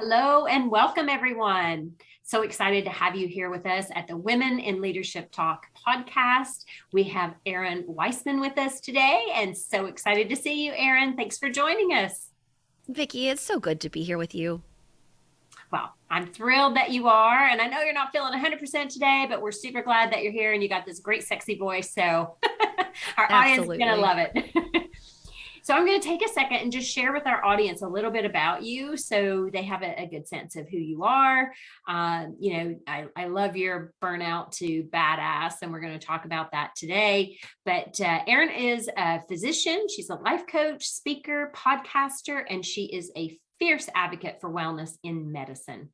Hello and welcome, everyone. So excited to have you here with us at the Women in Leadership Talk podcast. We have Errin Weismann with us today, and so excited to see you, Errin. Thanks for joining us. Vicky, it's so good to be here with you. Well, I'm thrilled that you are, and I know you're not feeling 100% today, but we're super glad that you're here and you got this great, sexy voice. So our audience is going to Absolutely. love it. So I'm going to take a second and just share with our audience a little bit about you so they have a good sense of who you are. I love your burnout to badass, and we're going to talk about that today. But Errin is a physician. She's a life coach, speaker, podcaster, and she is a fierce advocate for wellness in medicine.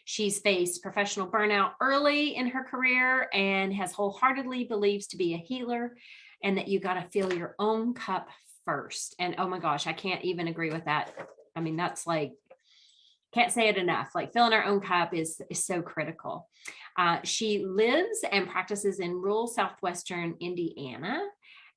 She's faced professional burnout early in her career and has wholeheartedly believes to be a healer and that you got to fill your own cup first. And oh my gosh, I can't even agree with that. I mean, that's like, can't say it enough. Like filling our own cup is so critical. She lives and practices in rural southwestern Indiana,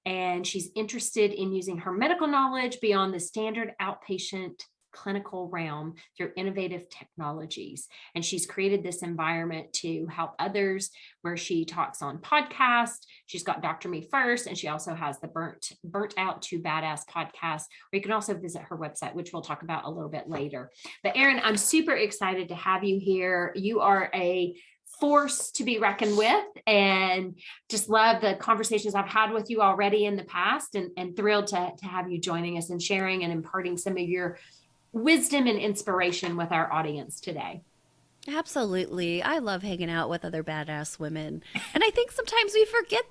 and she's interested in using her medical knowledge beyond the standard outpatient clinical realm through innovative technologies. And she's created this environment to help others where she talks on podcasts. She's got Dr. Me First, and she also has the Burnt Out to Badass podcast, or you can also visit her website, which we'll talk about a little bit later. But Errin, I'm super excited to have you here. You are a force to be reckoned with, and just love the conversations I've had with you already in the past, and thrilled to have you joining us and sharing and imparting some of your wisdom and inspiration with our audience today. Absolutely. I love hanging out with other badass women. And I think sometimes we forget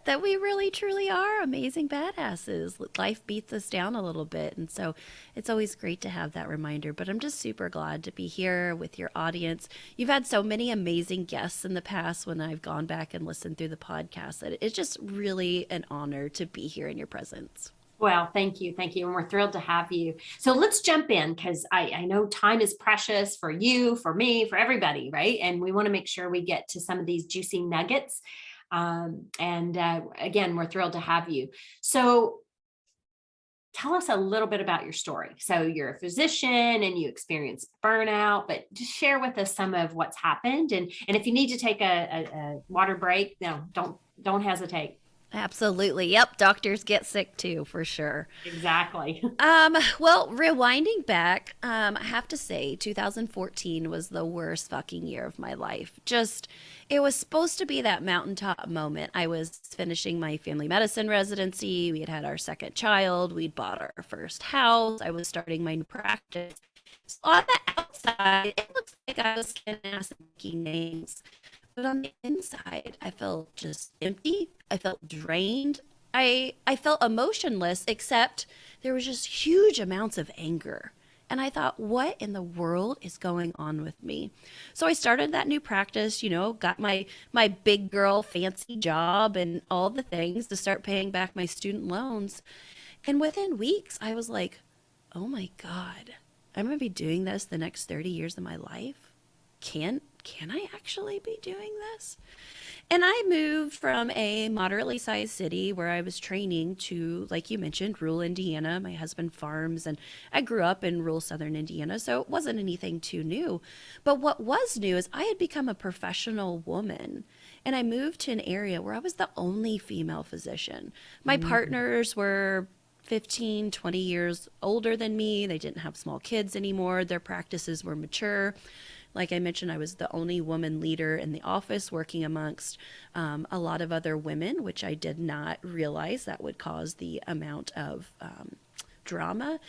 that we really truly are amazing badasses. Life beats us down a little bit. And so it's always great to have that reminder. But I'm just super glad to be here with your audience. You've had so many amazing guests in the past when I've gone back and listened through the podcast that it's just really an honor to be here in your presence. Well, thank you. Thank you. And we're thrilled to have you. So let's jump in because I know time is precious for you, for me, for everybody, right? And we want to make sure we get to some of these juicy nuggets. Again, we're thrilled to have you. So tell us a little bit about your story. So you're a physician and you experienced burnout, but just share with us some of what's happened. And if you need to take a water break, no, don't hesitate. Absolutely. Yep. Doctors get sick too, for sure. Exactly. Well, rewinding back, I have to say 2014 was the worst fucking year of my life. Just, it was supposed to be that mountaintop moment. I was finishing my family medicine residency. We had had our second child. We'd bought our first house. I was starting my new practice. So on the outside, it looks like I was kicking ass and making names. But on the inside, I felt just empty. I felt drained. I felt emotionless, except there was just huge amounts of anger. And I thought, what in the world is going on with me? So I started that new practice, got my big girl fancy job and all the things to start paying back my student loans. And within weeks, I was like, oh my God, I'm going to be doing this the next 30 years of my life. Can I actually be doing this? And I moved from a moderately sized city where I was training to, like you mentioned, rural Indiana. My husband farms, and I grew up in rural southern Indiana, so it wasn't anything too new. But what was new is I had become a professional woman, and I moved to an area where I was the only female physician. My Mhm. partners were 15, 20 years older than me. They didn't have small kids anymore. Their practices were mature. Like I mentioned, I was the only woman leader in the office working amongst a lot of other women, which I did not realize that would cause the amount of drama.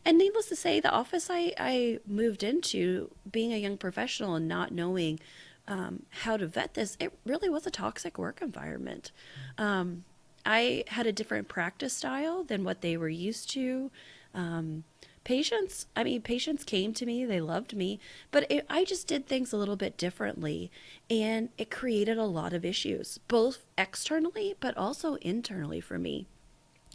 And needless to say, the office I moved into, being a young professional and not knowing how to vet this, it really was a toxic work environment. I had a different practice style than what they were used to. Um, patients came to me, they loved me, but I just did things a little bit differently. And it created a lot of issues, both externally, but also internally for me.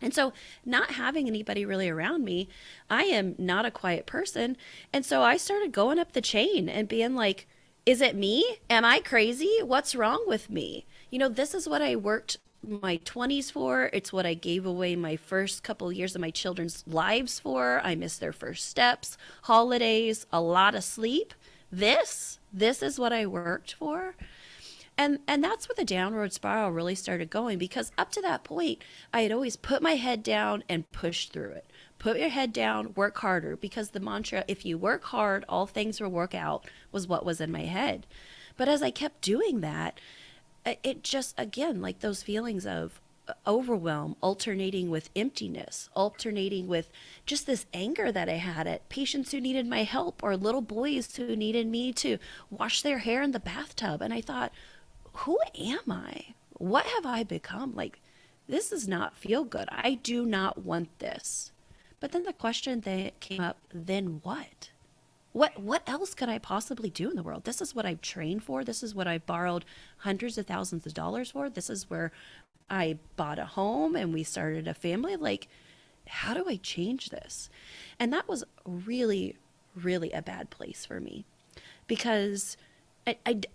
And so, not having anybody really around me, I am not a quiet person. And so, I started going up the chain and being like, is it me? Am I crazy? What's wrong with me? This is what I worked my 20s for. It's what I gave away my first couple years of my children's lives for. I missed their first steps, holidays, a lot of sleep. This is what I worked for. And that's where the downward spiral really started going, because up to that point I had always put my head down and pushed through it. Put your head down, work harder, because the mantra, if you work hard, all things will work out, was what was in my head. But as I kept doing that, it just, again, like those feelings of overwhelm alternating with emptiness, alternating with just this anger that I had at patients who needed my help, or little boys who needed me to wash their hair in the bathtub. And I thought, who am I? What have I become? Like, this does not feel good. I do not want this. But then the question that came up, then what? What else could I possibly do in the world? This is what I've trained for. This is what I borrowed hundreds of thousands of dollars for. This is where I bought a home and we started a family. Like, how do I change this? And that was really, really a bad place for me, because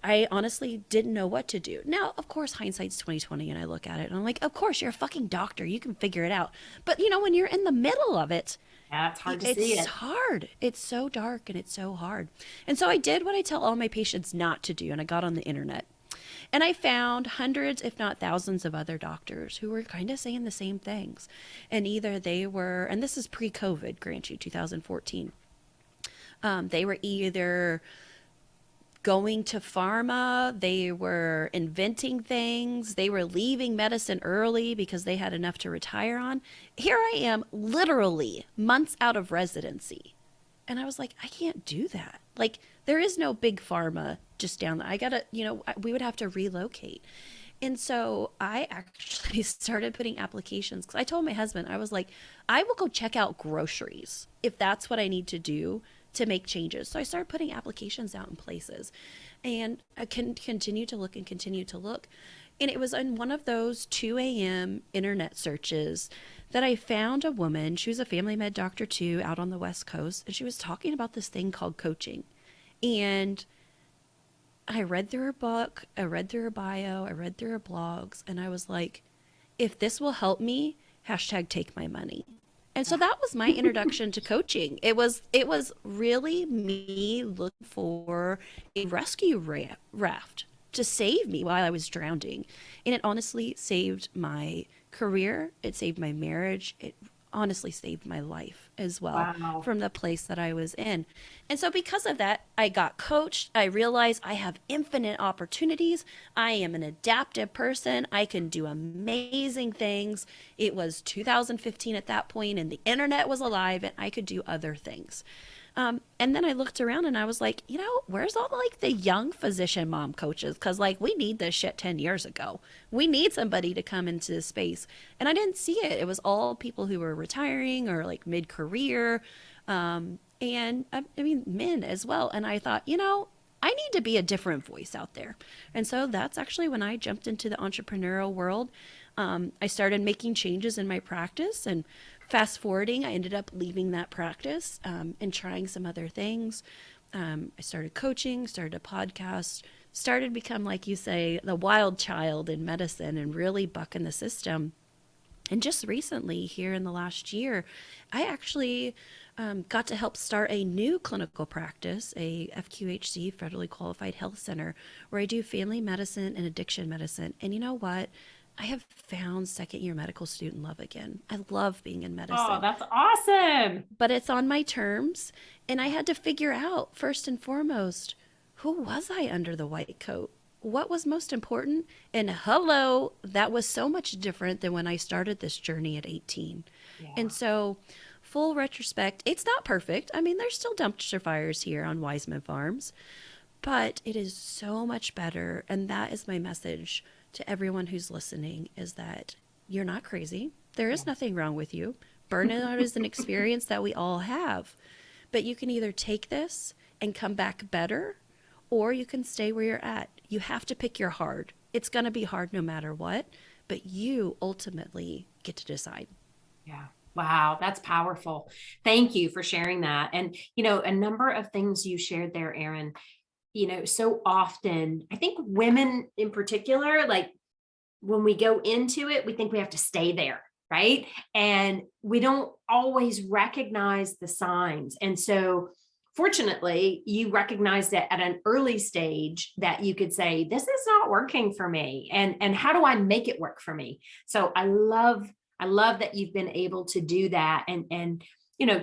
I honestly didn't know what to do. Now, of course, hindsight's 2020, and I look at it and I'm like, of course, you're a fucking doctor. You can figure it out. But when you're in the middle of it, Yeah, it's hard to see it's it. hard. It's so dark and it's so hard. And so I did what I tell all my patients not to do, and I got on the internet. And I found hundreds, if not thousands, of other doctors who were kind of saying the same things. And either they were, and this is pre COVID, grant you, 2014, they were either going to pharma, they were inventing things, they were leaving medicine early because they had enough to retire on. Here I am, literally months out of residency. And I was like, I can't do that. Like, there is no big pharma just down there. I gotta, we would have to relocate. And so I actually started putting applications, because I told my husband, I was like, I will go check out groceries if that's what I need to do to make changes. So I started putting applications out in places, and I can continue to look and continue to look. And it was in one of those 2 a.m. internet searches that I found a woman. She was a family med doctor too, out on the West Coast. And she was talking about this thing called coaching. And I read through her book, I read through her bio, I read through her blogs, and I was like, if this will help me, hashtag take my money. And so that was my introduction to coaching. It was really me looking for a rescue raft to save me while I was drowning. And it honestly saved my career, it saved my marriage, it honestly saved my life as well Wow. from the place that I was in. And so because of that, I got coached. I realized I have infinite opportunities. I am an adaptive person. I can do amazing things. It was 2015 at that point, and the internet was alive, and I could do other things. And then I looked around and I was like, where's all like the young physician mom coaches? Cause like we need this shit 10 years ago. We need somebody to come into this space. And I didn't see it. It was all people who were retiring or like mid career. And I mean, men as well. And I thought, I need to be a different voice out there. And so that's actually when I jumped into the entrepreneurial world. I started making changes in my practice, and fast forwarding, I ended up leaving that practice and trying some other things. I started coaching, started a podcast, started to become, like you say, the wild child in medicine and really bucking the system. And just recently, here in the last year, I actually got to help start a new clinical practice, a FQHC, Federally Qualified Health Center, where I do family medicine and addiction medicine. And you know what? I have found second year medical student love again. I love being in Oh, medicine, that's awesome. but it's on my terms. And I had to figure out, first and foremost, who was I under the white coat? What was most important? And hello, that was so much different than when I started this journey at 18. Yeah. And so, full retrospect, it's not perfect. I mean, there's still dumpster fires here on Weisman Farms, but it is so much better. And that is my message to everyone who's listening, is that you're not crazy. There is nothing wrong with you. Burnout is an experience that we all have. But you can either take this and come back better, or you can stay where you're at. You have to pick your hard. It's going to be hard no matter what, but you ultimately get to decide. Yeah. Wow, that's powerful. Thank you for sharing that. And, a number of things you shared there, Errin, so often, I think women in particular, like when we go into it, we think we have to stay there, right? And we don't always recognize the signs. And so fortunately, you recognized it at an early stage that you could say, this is not working for me. And how do I make it work for me? So I love that you've been able to do that and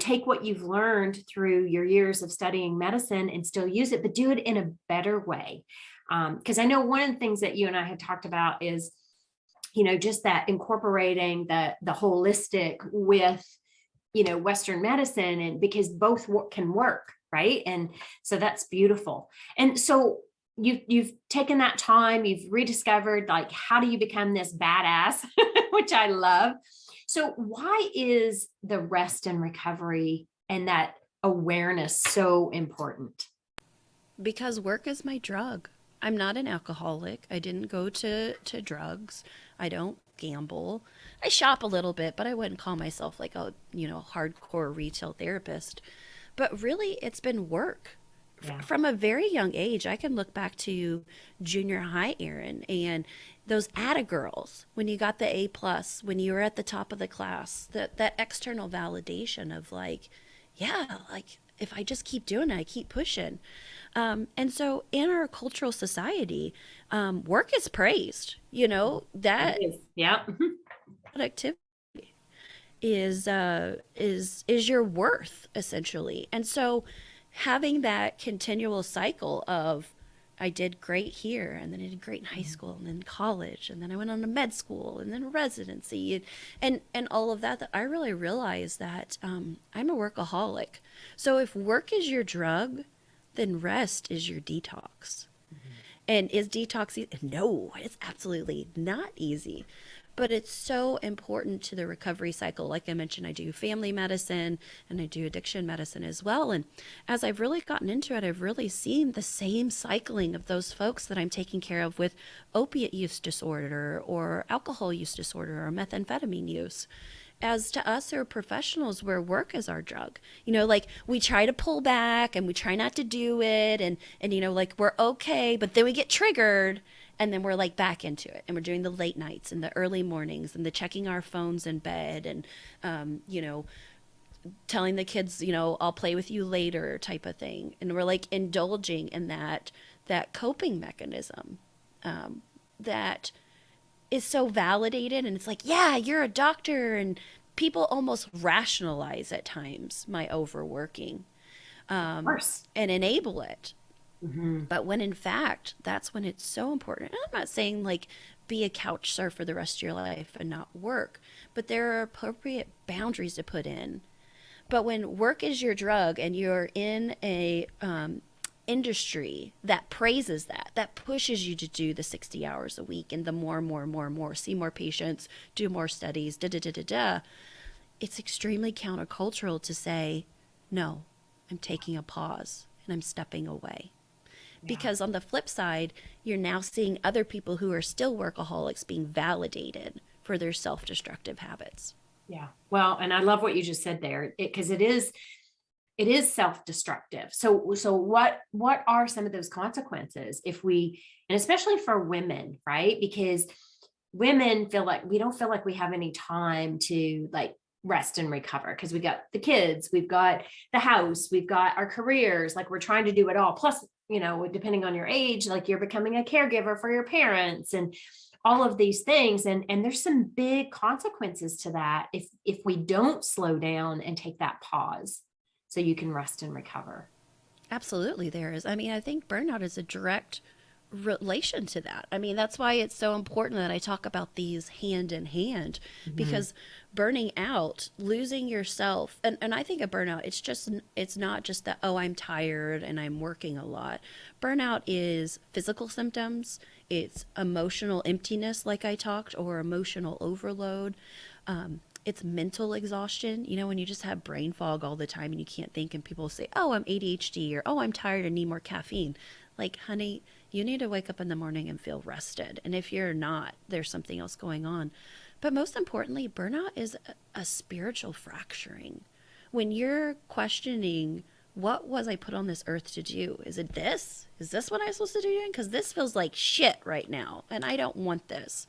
take what you've learned through your years of studying medicine and still use it, but do it in a better way. Because I know one of the things that you and I had talked about is, just that incorporating the holistic with, Western medicine, and because both can work, right? And so that's beautiful. And so you've taken that time, you've rediscovered, like, how do you become this badass, which I love. So why is the rest and recovery and that awareness so important? Because work is my drug. I'm not an alcoholic. I didn't go to drugs. I don't gamble. I shop a little bit, but I wouldn't call myself like a, hardcore retail therapist. But really, it's been work. Yeah. From a very young age, I can look back to junior high, Errin, and those Atta girls, when you got the A+, when you were at the top of the class, that external validation of like, yeah, like if I just keep doing it, I keep pushing. And so in our cultural society, work is praised, that It is. Yeah. productivity is your worth essentially. And so having that continual cycle of I did great here, and then I did great in high school, and then college, and then I went on to med school, and then residency, and all of that. That I really realized that I'm a workaholic. So if work is your drug, then rest is your detox. And is detox easy? No, it's absolutely not easy. But it's so important to the recovery cycle. Like I mentioned, I do family medicine and I do addiction medicine as well. And as I've really gotten into it, I've really seen the same cycling of those folks that I'm taking care of with opiate use disorder or alcohol use disorder or methamphetamine use. As to us who are professionals where work is our drug, like we try to pull back and we try not to do it, and like we're okay, but then we get triggered, and then we're like back into it, and we're doing the late nights and the early mornings and the checking our phones in bed, and telling the kids, I'll play with you later type of thing, and we're like indulging in that coping mechanism that is so validated, and it's like, yeah, you're a doctor, and people almost rationalize at times my overworking, Of course. and enable it. Mhm. But when in fact, that's when it's so important. And I'm not saying like be a couch surfer the rest of your life and not work, but there are appropriate boundaries to put in. But when work is your drug and you're in a industry that praises that pushes you to do the 60 hours a week and the more, see more patients, do more studies, it's extremely countercultural to say, no, I'm taking a pause and I'm stepping away. Yeah. Because on the flip side, you're now seeing other people who are still workaholics being validated for their self-destructive habits. Yeah. Well, and I love what you just said there, because it is self-destructive. So what are some of those consequences if we, and especially for women, right? Because women feel like we don't feel like we have any time to like rest and recover, because we got the kids, we've got the house, we've got our careers, like we're trying to do it all. Plus, depending on your age, like you're becoming a caregiver for your parents and all of these things. And there's some big consequences to that if we don't slow down and take that pause so you can rest and recover. Absolutely, there is. I mean, I think burnout is a direct relation to that. I mean, that's why it's so important that I talk about these hand in hand, Mhm. because burning out, losing yourself, and I think a burnout, it's not just that, oh, I'm tired and I'm working a lot. Burnout is physical symptoms, it's emotional emptiness, like I talked, or emotional overload. It's mental exhaustion, when you just have brain fog all the time and you can't think, and people say, oh, I'm ADHD, or oh, I'm tired and need more caffeine. Like, honey, you need to wake up in the morning and feel rested. And if you're not, there's something else going on. But most importantly, burnout is a spiritual fracturing. When you're questioning, what was I put on this earth to do? Is it this? Is this what I'm supposed to do? Because this feels like shit right now, and I don't want this.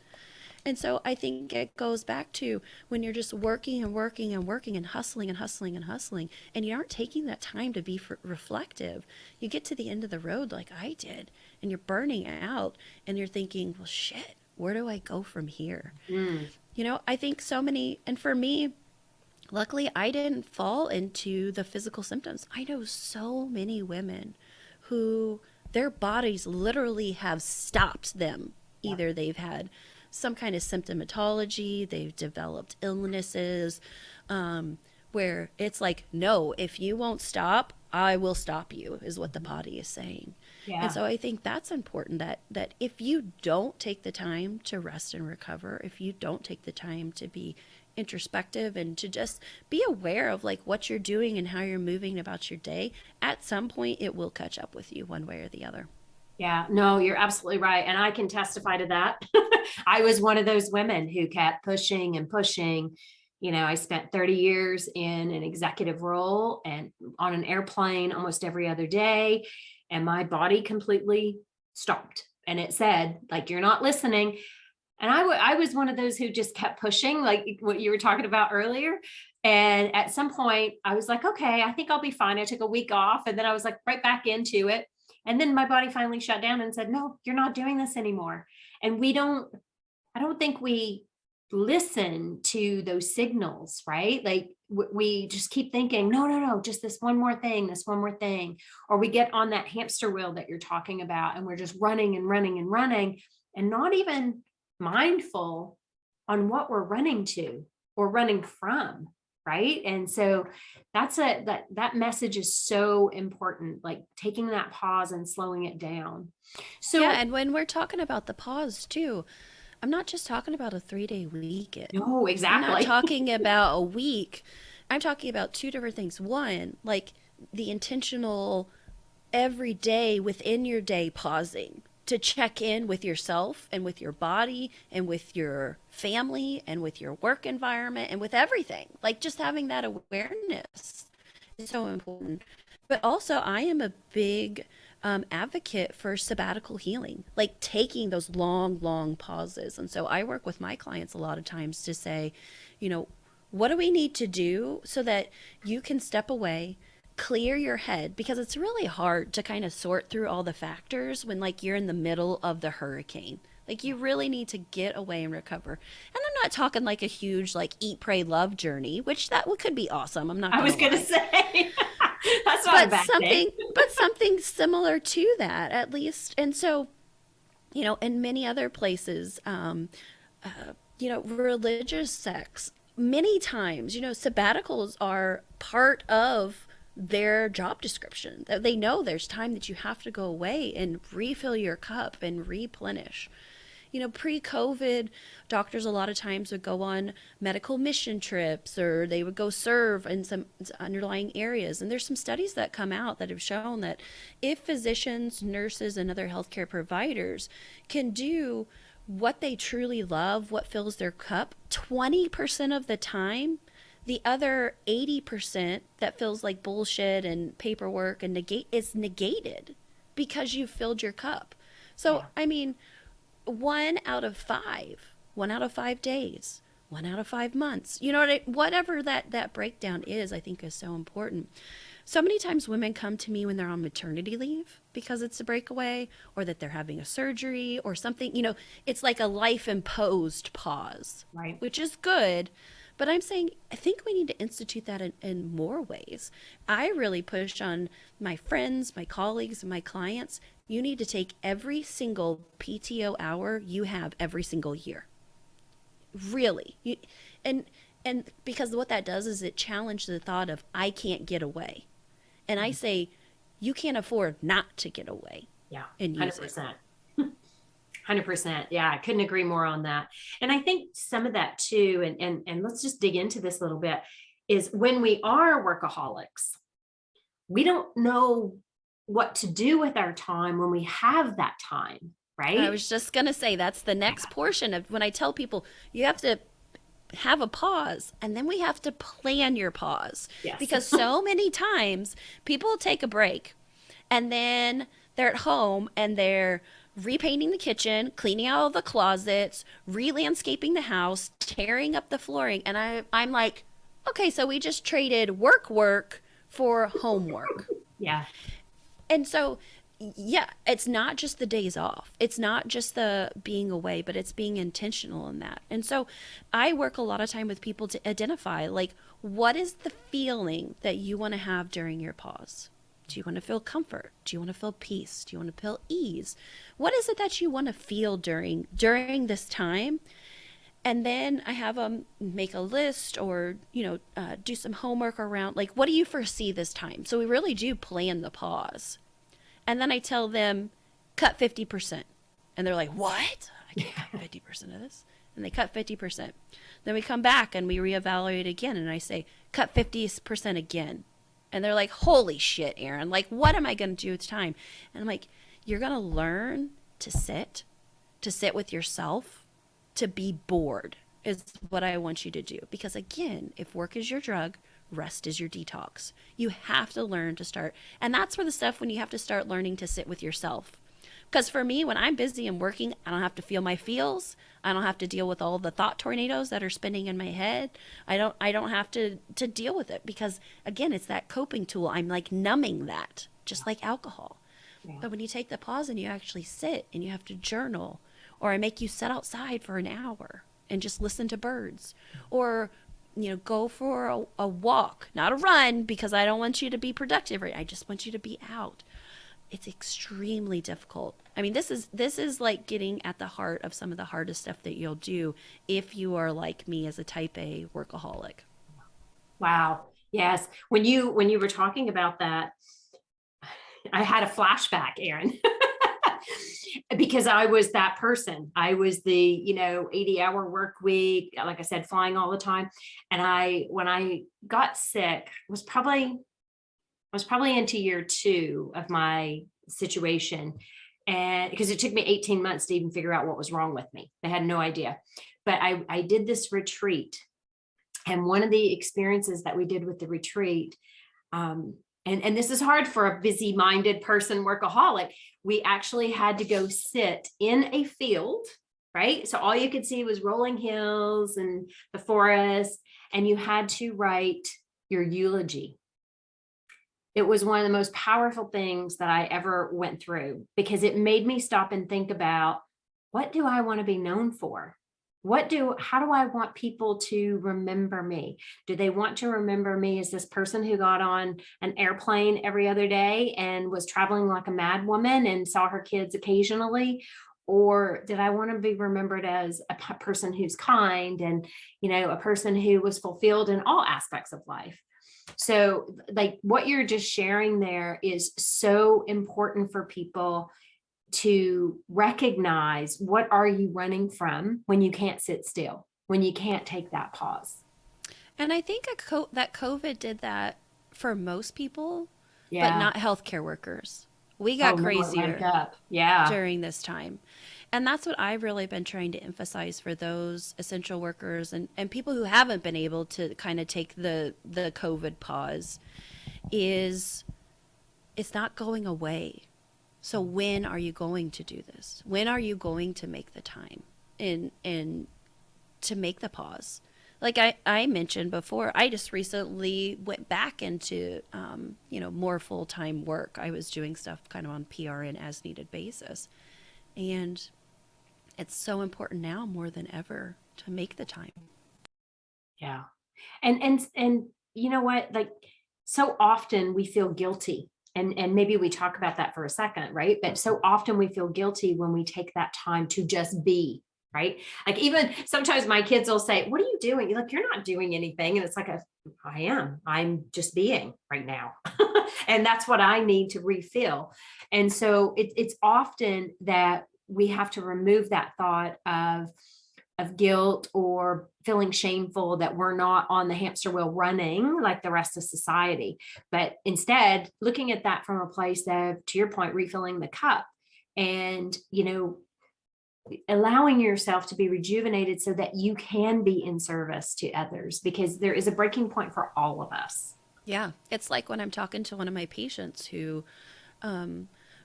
And so I think it goes back to when you're just working and working and working and hustling and hustling and hustling, and you aren't taking that time to be reflective. You get to the end of the road like I did, and you're burning out, and you're thinking, well, shit, where do I go from here? Mm, I think so many, and for me, luckily, I didn't fall into the physical symptoms. I know so many women who their bodies literally have stopped them. yeah. Either they've had some kind of symptomatology, they've developed illnesses, where it's like, no, if you won't stop, I will stop you, is what the body is saying. And Yeah. so I think that's important, that if you don't take the time to rest and recover, if you don't take the time to be introspective and to just be aware of like what you're doing and how you're moving about your day, at some point it will catch up with you one way or the other. Yeah, no, you're absolutely right. And I can testify to that. I was one of those women who kept pushing and pushing. I spent 30 years in an executive role and on an airplane almost every other day. And my body completely stopped. And it said, like, you're not listening. And I was one of those who just kept pushing, like what you were talking about earlier. And at some point, I was like, okay, I think I'll be fine. I took a week off and then I was like right back into it. And then my body finally shut down and said, no, you're not doing this anymore. And I don't think we listen to those signals, right? Like we just keep thinking, no, no, no, just this one more thing, this one more thing. Or we get on that hamster wheel that you're talking about and we're just running and running and running and not even mindful on what we're running to or running from, right? And so that message is so important, like taking that pause and slowing it down. Yeah, So and when we're talking about the pause too, I'm not just talking about a 3-day weekend. no, I'm not exactly. talking about a week. I'm talking about two different things. One, like the intentional every day within your day pausing to check in with yourself and with your body and with your family and with your work environment and with everything. Like just having that awareness is so important. But also, I am a big advocate for sabbatical healing, like taking those long, long pauses. And so I work with my clients a lot of times to say, you know, what do we need to do so that you can step away, clear your head, because it's really hard to kind of sort through all the factors when like you're in the middle of the hurricane. Like you really need to get away and recover. And I'm not talking like a huge like eat, pray, love journey, which that could be awesome. I'm not I was gonna gonna lie. say that's not a But bad thing. something similar to that at least. And so, in many other places, religious sects, many times, sabbaticals are part of their job description. They know there's time that you have to go away and refill your cup and replenish. Pre-COVID, doctors a lot of times would go on medical mission trips or they would go serve in some underlying areas. And there's some studies that come out that have shown that if physicians, nurses, and other healthcare providers can do what they truly love, what fills their cup, 20% of the time, the other 80% that feels like bullshit and paperwork and is negated because you filled your cup. So, Yeah. I mean, 1 out of 5 days, 1 out of 5 months, whatever that breakdown is, I think is so important. So many times women come to me when they're on maternity leave because it's a breakaway or that they're having a surgery or something. It's like a life imposed pause, Right. which is good. But I'm saying, I think we need to institute that in more ways. I really push on my friends, my colleagues, and my clients. You need to take every single PTO hour you have every single year. Really. And because what that does is it challenges the thought of, I can't get away. And I say, you can't afford not to get away Yeah. and use it. 100%. 100%. Yeah, I couldn't agree more on that. And I think some of that too, and let's just dig into this a little bit, is when we are workaholics, we don't know what to do with our time when we have that time, I right? was just going to say that's the next portion of when I tell people you have to have a pause and then we have to plan your pause, Yes. because so many times people take a break and then they're at home and they're repainting the kitchen, cleaning out all the closets, re-landscaping the house, tearing up the flooring. And I'm like, okay, so we just traded work for homework. Yeah. And so, yeah, it's not just the days off. It's not just the being away, but it's being intentional in that. And so I work a lot of time with people to identify, like, what is the feeling that you want to have during your pause? Do you want to feel comfort? Do you want to feel peace? Do you want to feel ease? What is it that you want to feel during this time? And then I have them make a list or, do some homework around, like, what do you foresee this time? So we really do plan the pause. And then I tell them, cut 50%. And they're like, what? I can't cut 50% of this. And they cut 50%. Then we come back and we reevaluate again. And I say, cut 50% again. And they're like, holy shit, Errin. Like, what am I going to do with time? And I'm like, you're going to learn to sit with yourself, to be bored is what I want you to do. Because again, if work is your drug, rest is your detox. You have to learn to start. And that's where the stuff when you have to start learning to sit with yourself. Because for me, when I'm busy and working, I don't have to feel my feels. I don't have to deal with all the thought tornadoes that are spinning in my head. I don't have to deal with it because again, it's that coping tool. I'm like numbing that, just like alcohol. Yeah. But when you take the pause and you actually sit and you have to journal, or I make you sit outside for an hour and just listen to birds, or go for a walk, not a run, because I don't want you to be productive. Right? I just want you to be out. It's extremely difficult. I mean, this is like getting at the heart of some of the hardest stuff that you'll do if you are like me as a type A workaholic. Wow. Yes. When you were talking about that, I had a flashback, Errin. Because I was that person. I was the, 80-hour work week, like I said, flying all the time. And when I got sick, was probably into year 2 of my situation. And because it took me 18 months to even figure out what was wrong with me. They had no idea. But I did this retreat. And one of the experiences that we did with the retreat, and this is hard for a busy minded person, workaholic, we actually had to go sit in a field, right? So all you could see was rolling hills and the forest, and you had to write your eulogy. It was one of the most powerful things that I ever went through because it made me stop and think about, what do I want to be known for? How do I want people to remember me? Do they want to remember me as this person who got on an airplane every other day and was traveling like a mad woman and saw her kids occasionally? Or did I want to be remembered as a person who's kind and, a person who was fulfilled in all aspects of life? So like what you're just sharing there is so important for people to recognize, what are you running from when you can't sit still, when you can't take that pause. And I think that COVID did that for most people, but Yeah. not healthcare workers. We Oh got no, it ramped crazier up. Yeah. during this time. And that's what I've really been trying to emphasize for those essential workers and people who haven't been able to kind of take the COVID pause is it's not going away. So when are you going to do this? When are you going to make the time and to make the pause? Like I mentioned before, I just recently went back into, more full-time work. I was doing stuff kind of on PRN as needed basis. And it's so important now more than ever to make the time. Yeah. And you know what? Like so often we feel guilty. And maybe we talk about that for a second, right? But so often we feel guilty when we take that time to just be, right? Like even sometimes my kids will say, what are you doing? You're like, you're not doing anything. And it's like, I am. I'm just being right now. And that's what I need to refill. And so it's often that we have to remove that thought of guilt or feeling shameful that we're not on the hamster wheel running like the rest of society, but instead looking at that from a place of, to your point, refilling the cup and, allowing yourself to be rejuvenated so that you can be in service to others, because there is a breaking point for all of us. Yeah. It's like when I'm talking to one of my patients who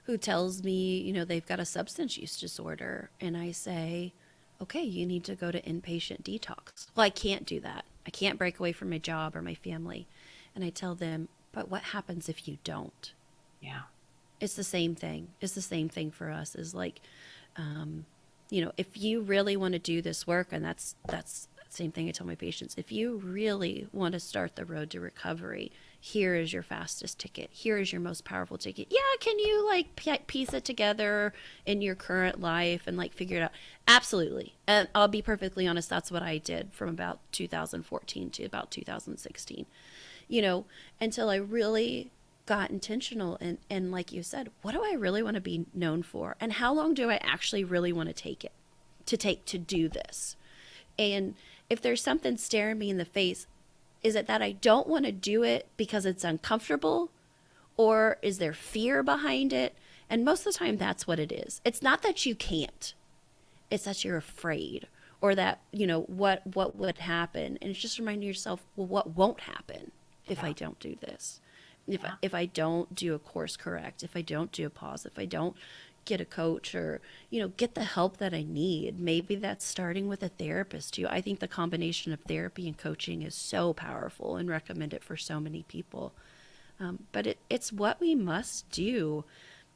who tells me, they've got a substance use disorder. And I say, okay, you need to go to inpatient detox. Well, I can't do that. I can't break away from my job or my family. And I tell them, but what happens if you don't? Yeah. It's the same thing. It's the same thing for us. Is like, if you really want to do this work, and that's the same thing I tell my patients. If you really want to start the road to recovery, here is your fastest ticket. Here is your most powerful ticket. Yeah, can you like piece it together in your current life and like figure it out? Absolutely. And I'll be perfectly honest, that's what I did from about 2014 to about 2016. Until I really got intentional and like you said, what do I really want to be known for? And how long do I actually really want to take to do this? And if there's something staring me in the face, is it that I don't want to do it because it's uncomfortable? Or is there fear behind it? And most of the time, that's what it is. It's not that you can't. It's that you're afraid, or that, what would happen. And it's just reminding yourself, well, what won't happen if I don't do this? If I don't do a course correct, if I don't do a pause, if I don't get a coach, or get the help that I need. Maybe that's starting with a therapist too. I think the combination of therapy and coaching is so powerful, and recommend it for so many people. But it's what we must do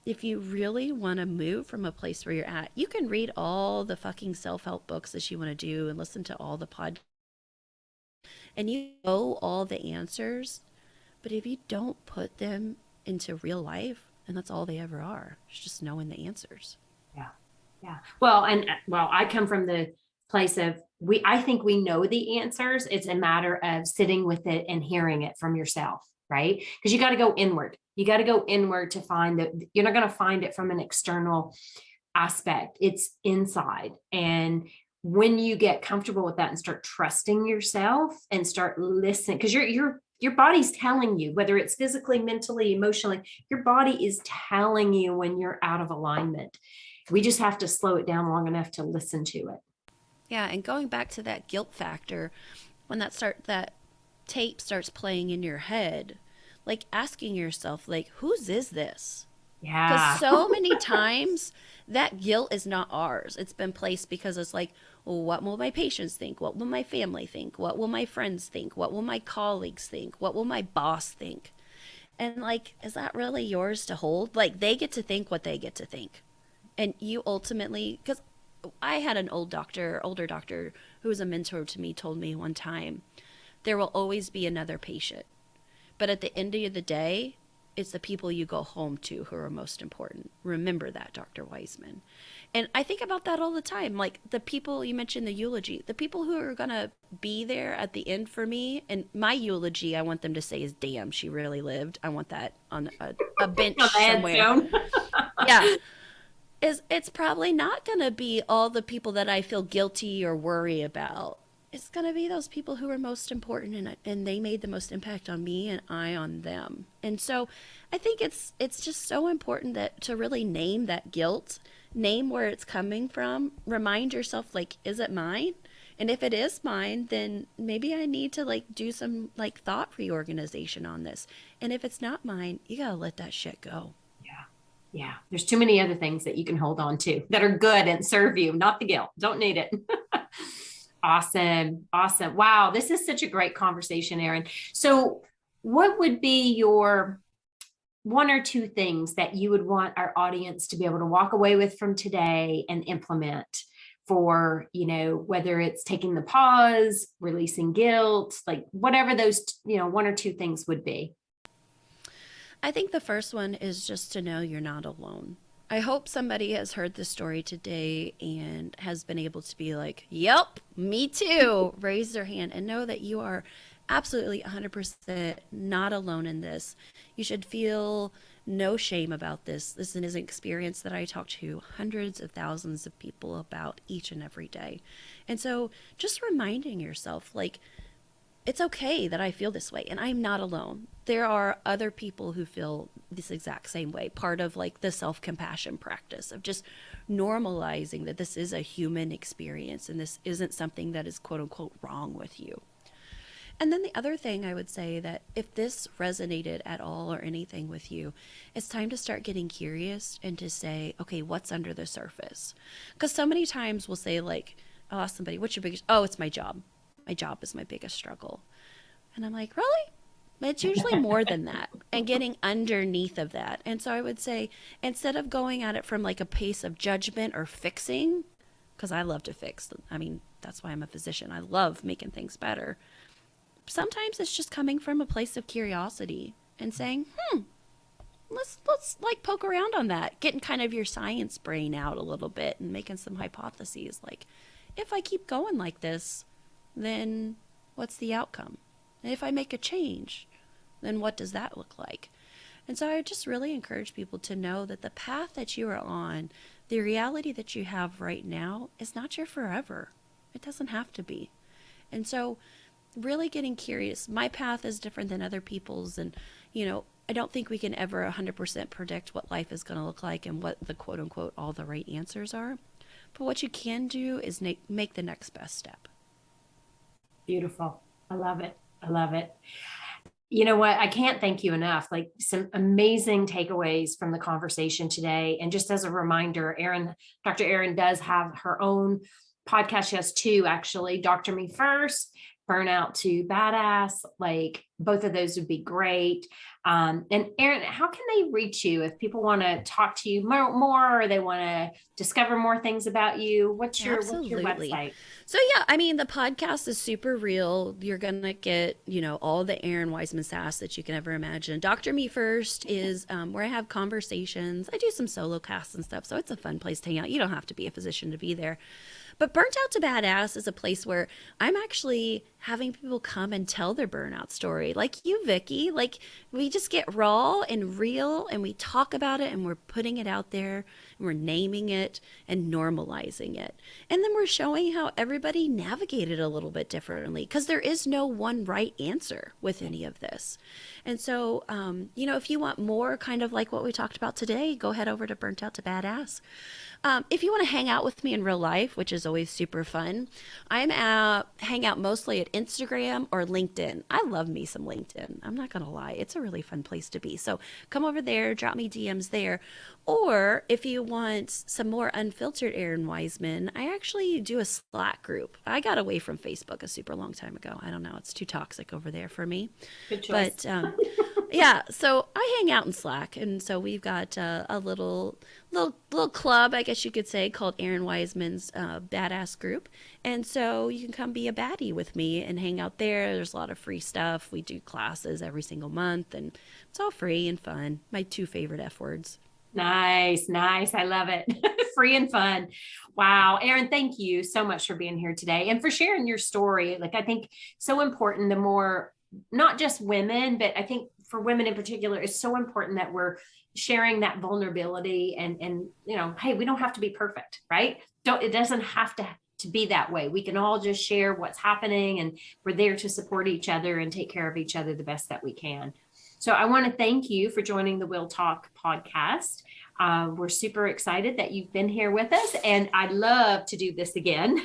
if you really want to move from a place where you're at. You can read all the fucking self-help books that you want to do and listen to all the podcasts, and you know all the answers, but if you don't put them into real life, and that's all they ever are, it's just knowing the answers. Yeah. Yeah. Well, I come from the place of I think we know the answers. It's a matter of sitting with it and hearing it from yourself, right? Because you got to go inward. You got to go inward to find that. You're not going to find it from an external aspect. It's inside. And when you get comfortable with that and start trusting yourself and start listening, because your body's telling you, whether it's physically, mentally, emotionally, your body is telling you when you're out of alignment. We just have to slow it down long enough to listen to it. Yeah, and going back to that guilt factor, when that tape starts playing in your head, like asking yourself, like, whose is this? Because Yeah. so many times that guilt is not ours. It's been placed because it's like, well, what will my patients think? What will my family think? What will my friends think? What will my colleagues think? What will my boss think? And like, is that really yours to hold? Like, they get to think what they get to think. And you ultimately, because I had an older doctor who was a mentor to me, told me one time, there will always be another patient. But at the end of the day, it's the people you go home to who are most important. Remember that, Dr. Weisman. And I think about that all the time. Like the people, you mentioned the eulogy, the people who are going to be there at the end for me, and my eulogy, I want them to say is, damn, she really lived. I want that on a bench somewhere. Yeah. It's probably not going to be all the people that I feel guilty or worry about. It's going to be those people who are most important, and they made the most impact on me and I on them. And so I think it's just so important that to really name that guilt, name where it's coming from, remind yourself, like, is it mine? And if it is mine, then maybe I need to like do some like thought reorganization on this. And if it's not mine, you got to let that shit go. Yeah. Yeah. There's too many other things that you can hold on to that are good and serve you, not the guilt. Don't need it. Awesome. Awesome. Wow. This is such a great conversation, Errin. So what would be your one or two things that you would want our audience to be able to walk away with from today and implement for, whether it's taking the pause, releasing guilt, like whatever those, one or two things would be? I think the first one is just to know you're not alone. I hope somebody has heard this story today and has been able to be like, yep, me too. Raise their hand and know that you are absolutely 100% not alone in this. You should feel no shame about this. This is an experience that I talk to hundreds of thousands of people about each and every day. And so just reminding yourself, like, it's okay that I feel this way, and I'm not alone. There are other people who feel this exact same way. Part of like the self-compassion practice of just normalizing that this is a human experience and this isn't something that is quote unquote wrong with you. And then the other thing I would say that if this resonated at all or anything with you, it's time to start getting curious and to say, okay, what's under the surface? Because so many times we'll say, like, I'll ask somebody, what's your biggest, oh, it's my job. My job is my biggest struggle. And I'm like, really? It's usually more than that and getting underneath of that. And so I would say, instead of going at it from like a place of judgment or fixing, because I love to fix, I mean, that's why I'm a physician. I love making things better. Sometimes it's just coming from a place of curiosity and saying, let's like poke around on that, getting kind of your science brain out a little bit and making some hypotheses like, if I keep going like this, then what's the outcome? And if I make a change, then what does that look like? And so I just really encourage people to know that the path that you are on, the reality that you have right now, is not your forever. It doesn't have to be. And so really getting curious. My path is different than other people's. And, I don't think we can ever 100% predict what life is going to look like and what the quote unquote all the right answers are. But what you can do is make the next best step. Beautiful. I love it. I love it. You know what? I can't thank you enough. Like, some amazing takeaways from the conversation today. And just as a reminder, Dr. Errin does have her own podcast. She has two, actually. Dr. Me First, Burnout to Badass. Like, both of those would be great. And Errin, how can they reach you if people want to talk to you more, or they want to discover more things about you? What's your website? So yeah, I mean, the podcast is super real. You're gonna get, all the Errin Weisman sass that you can ever imagine. Dr. Me First is where I have conversations. I do some solo casts and stuff, so it's a fun place to hang out. You don't have to be a physician to be there. But Burnt Out to Badass is a place where I'm actually having people come and tell their burnout story. Like you, Vicky. Like, we just get raw and real and we talk about it and we're putting it out there and we're naming it and normalizing it. And then we're showing how everybody navigated a little bit differently, because there is no one right answer with any of this. And so, if you want more kind of like what we talked about today, go head over to Burnt Out to Badass. If you want to hang out with me in real life, which is always super fun, hang out mostly at Instagram or LinkedIn. I love me some LinkedIn. I'm not going to lie. It's a really fun place to be. So come over there, drop me DMs there. Or if you want some more unfiltered Errin Weisman, I actually do a Slack group. I got away from Facebook a super long time ago. I don't know. It's too toxic over there for me. Good choice. But yeah, so I hang out in Slack. And so we've got a little club, I guess you could say, called Errin Weisman's Badass Group. And so you can come be a baddie with me and hang out there. There's a lot of free stuff. We do classes every single month, and it's all free and fun. My two favorite F words. Nice. I love it. Free and fun. Wow. Errin, thank you so much for being here today and for sharing your story. Like, I think so important, the more, not just women, but I think for women in particular, it's so important that we're sharing that vulnerability and, hey, we don't have to be perfect, right? It doesn't have to be that way. We can all just share what's happening, and we're there to support each other and take care of each other the best that we can. So I want to thank you for joining the WIL Talk podcast. We're super excited that you've been here with us, and I'd love to do this again.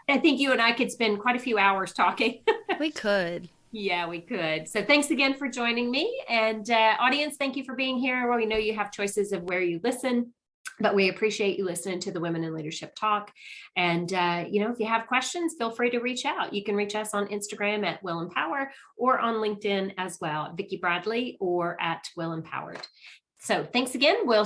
I think you and I could spend quite a few hours talking. We could. Yeah, we could. So thanks again for joining me. And audience, thank you for being here. Well, we know you have choices of where you listen, but we appreciate you listening to the Women in Leadership Talk. And, if you have questions, feel free to reach out. You can reach us on Instagram at Will Empower, or on LinkedIn as well, Vicky Bradley, or at Will Empowered. So thanks again. We'll